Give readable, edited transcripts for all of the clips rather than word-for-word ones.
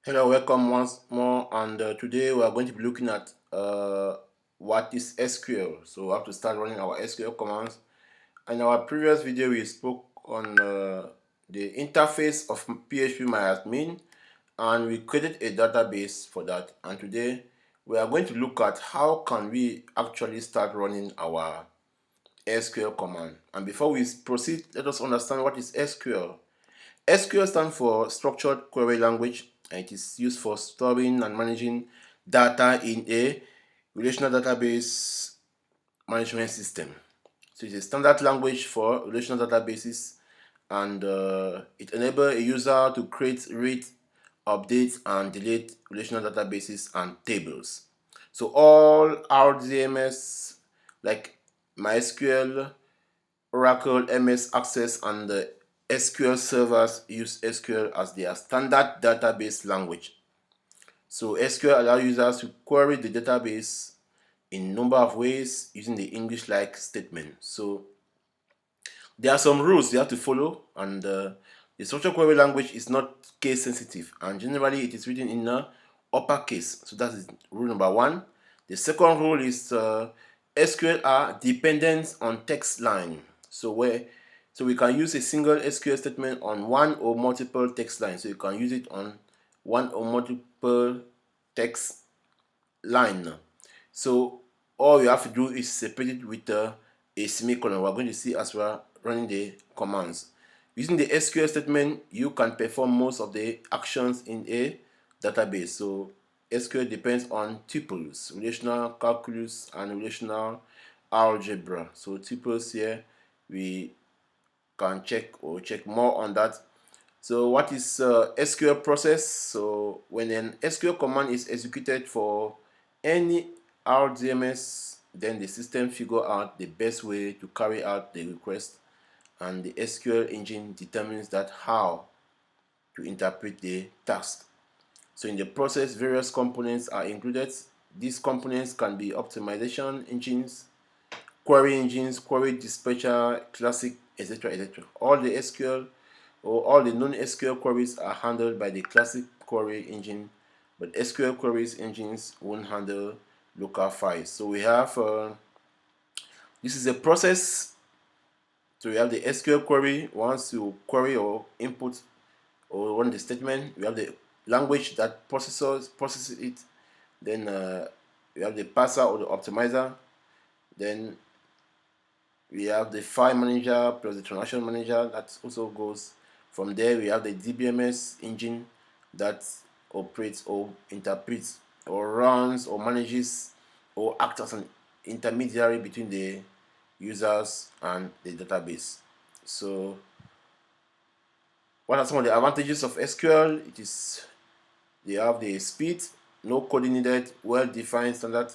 Hello, welcome once more, and today we are going to be looking at what is SQL. So we have to start running our SQL commands. In our previous video, we spoke on the interface of PHP and we created a database for that. And today we are going to look at how can we actually start running our SQL command. And before we proceed, let us understand what is SQL. SQL stands for Structured Query Language, and it is used for storing and managing data in a relational database management system. So it's a standard language for relational databases, and it enables a user to create, read, update, and delete relational databases and tables. So all RDMS like MySQL, Oracle, MS Access, and the SQL servers use SQL as their standard database language. So SQL allows users to query the database in a number of ways using the English-like statement. So there are some rules you have to follow, and the structured query language is not case sensitive, and generally it is written in uppercase. So that is rule number one. The second rule is SQL are dependent on text line. So we can use a single SQL statement on one or multiple text lines. So you can use it on one or multiple text line. So all you have to do is separate it with a semicolon. We're going to see as we're running the commands. Using the SQL statement, you can perform most of the actions in a database. So SQL depends on tuples, relational calculus, and relational algebra. So tuples here, we can check more on that. So what is SQL process? So when an SQL command is executed for any RDMS, then the system figure out the best way to carry out the request, and the SQL engine determines that how to interpret the task. So in the process, various components are included. These components can be optimization engines, query engines, query dispatcher, classic, etc., etc. All the SQL or all the non-SQL queries are handled by the classic query engine, but SQL queries engines won't handle local files. So we have this is a process. So we have the SQL query. Once you query or input or run the statement, we have the language that processes it. Then we have the parser or the optimizer. Then we have the file manager plus the transaction manager that also goes from there. We have the DBMS engine that operates or interprets or runs or manages or acts as an intermediary between the users and the database. So what are some of the advantages of SQL? It is they have the speed, no coding needed, well-defined standard,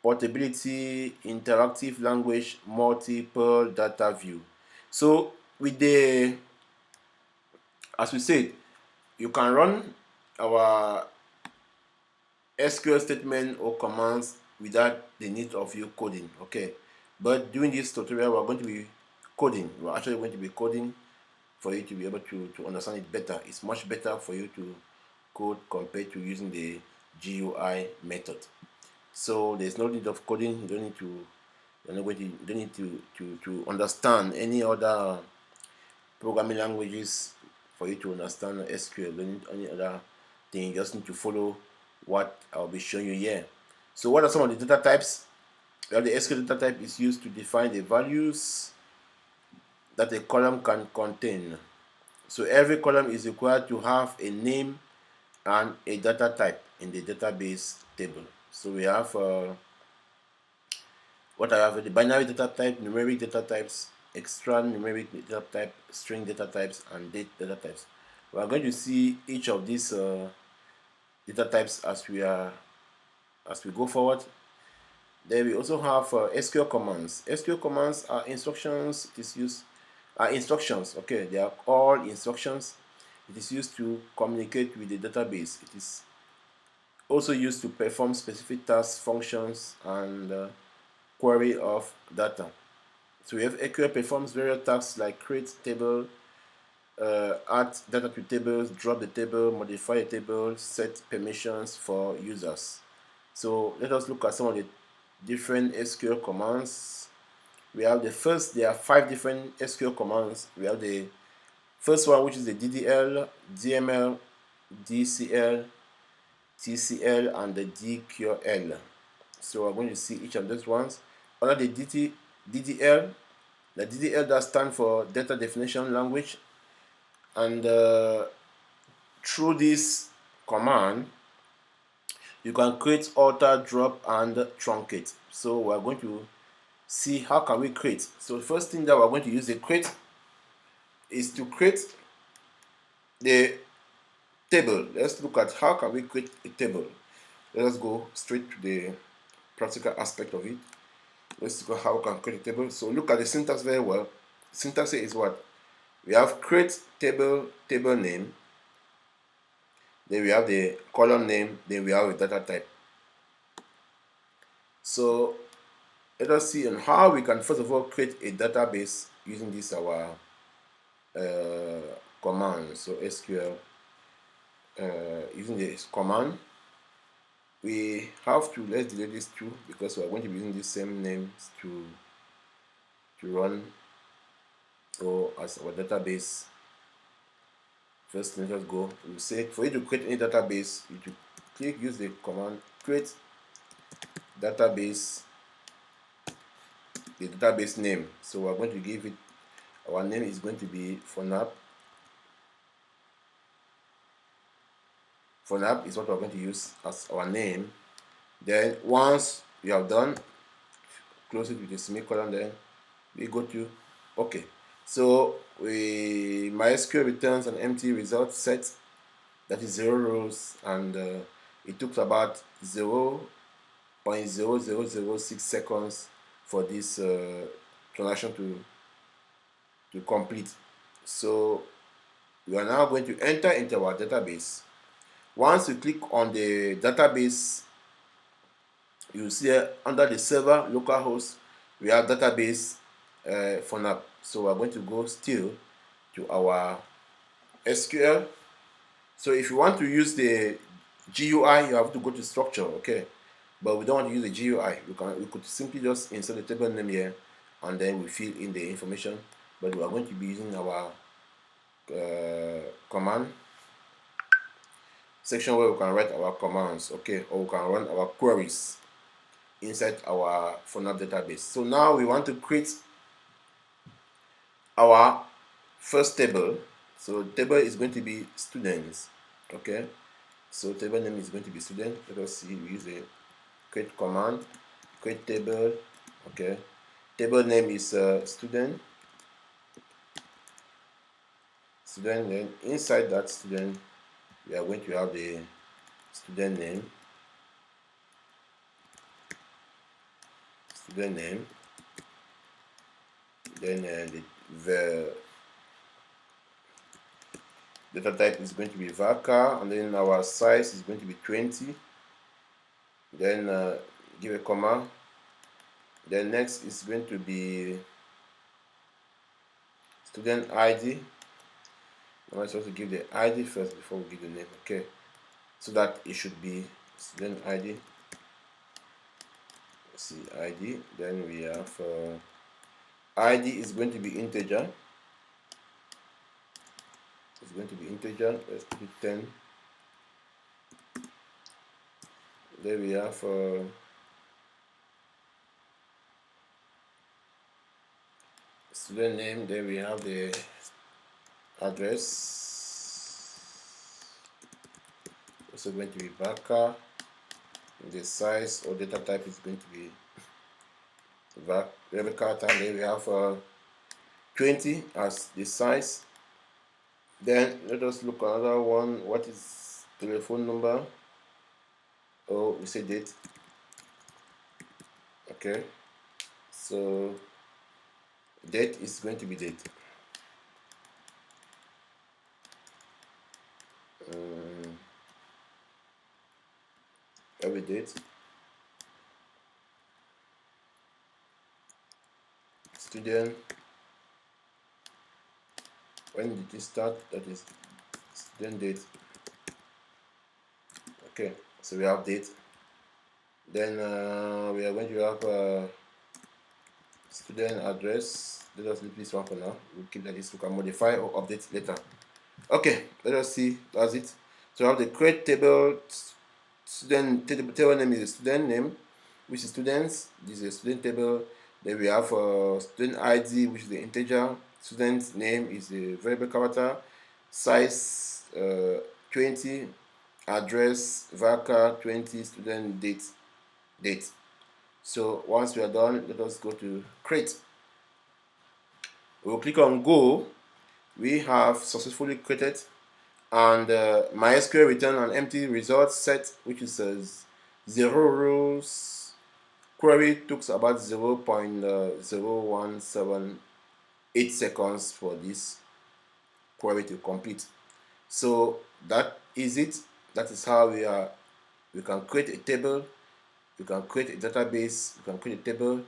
portability, interactive language, multiple data view. So with the, as we said, you can run our SQL statement or commands without the need of you coding. Okay, but during this tutorial we're going to be coding. We're actually going to be coding for you to be able to understand it better. It's much better for you to code compared to using the GUI method. So there's no need of coding. You don't need to you don't need to understand any other programming languages for you to understand SQL. You don't need any other thing. You just need to follow what I'll be showing you here. So what are some of the data types? Well, the SQL data type is used to define the values that a column can contain. So every column is required to have a name and a data type in the database table. So we have what I have: the binary data type, numeric data types, extra numeric data type, string data types, and date data types. We are going to see each of these data types as we go forward. Then we also have SQL commands. SQL commands are instructions. It is used are instructions. Okay, they are all instructions. It is used to communicate with the database. It is also used to perform specific tasks, functions, and query of data. So we have SQL performs various tasks like create table, add data to tables, drop the table, modify a table, set permissions for users. So let us look at some of the different SQL commands. We have there are 5 different SQL commands. We have the first one, which is the DDL, DML, DCL, TCL, and the DQL. So we're going to see each of those ones. Under the DDL, the DDL does stand for Data Definition Language, and through this command, you can create, alter, drop, and truncate. So we're going to see how can we create. So the first thing that we're going to use the create is to create the table. Let's look at how can we create a table. Let us go straight to the practical aspect of it. Let's look at how we can create a table. So look at the syntax very well. Syntax is what? We have create table, table name, then we have the column name, then we have a data type. So let us see on how we can first of all create a database using this our command. So SQL, using this command, we have to, let's delete these two because we are going to be using the same names to run or as our database. First, let us go. We say for you to create any database, you to click, use the command create database, the database name. So we're going to give it, our name is going to be FONAP. FONAP is what we're going to use as our name. Then once we have done, close it with a semicolon, then we go to OK. So MySQL returns an empty result set that is 0 rows, and it took about 0.0006 seconds for this transaction to complete. So we are now going to enter into our database. Once you click on the database, you see under the server localhost we have database FONAP. So we're going to go still to our SQL. So if you want to use the GUI, you have to go to structure, okay? But we don't want to use the GUI. We could simply just insert the table name here, and then we fill in the information. But we are going to be using our command section where we can write our commands, okay, or we can run our queries inside our FONAP database. So now we want to create our first table. So table is going to be students, okay. So table name is going to be student. Let us see, we use the create command, create table, okay. Table name is student. Then inside that student, we are going to have the student name, then the data type is going to be varchar, and then our size is going to be 20. Then give a comma. Then next is going to be student ID. I'm supposed to give the ID first before we give the name, okay? So that it should be student ID. Let's see, ID. Then we have ID is going to be integer. It's going to be integer. Let's put it 10. Then we have student name. Then we have the address. Also going to be varchar. The size or data type is going to be varchar. And then we have 20 as the size. Then let us look at another one. What is telephone number? Oh, we say date. Okay. So date is going to be date. Every date. Student. when did it start? That is student date. Okay, so we have date. Then we are going to have student address. Let us leave this one for now. We'll keep like this. We can modify or update later. Okay, let us see. That's it. So I have the create table. Student table name is the student name, which is students. This is a student table. Then we have student ID, which is the integer. Student name is the variable character. Size 20. Address varchar 20. Student date. So once we are done, let us go to create. We'll click on go. We have successfully created, and MySQL return an empty result set, which is 0 rows. Query took about 0.0178 seconds for this query to complete. So that is it. That is how we can create a table, we can create a database, we can create a table,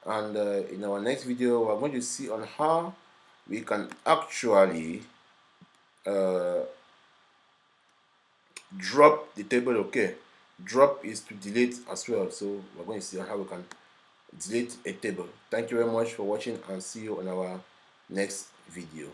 and in our next video we're going to see on how we can actually drop the table. Okay, drop is to delete as well, so we're going to see how we can delete a table. Thank you very much for watching, and see you on our next video.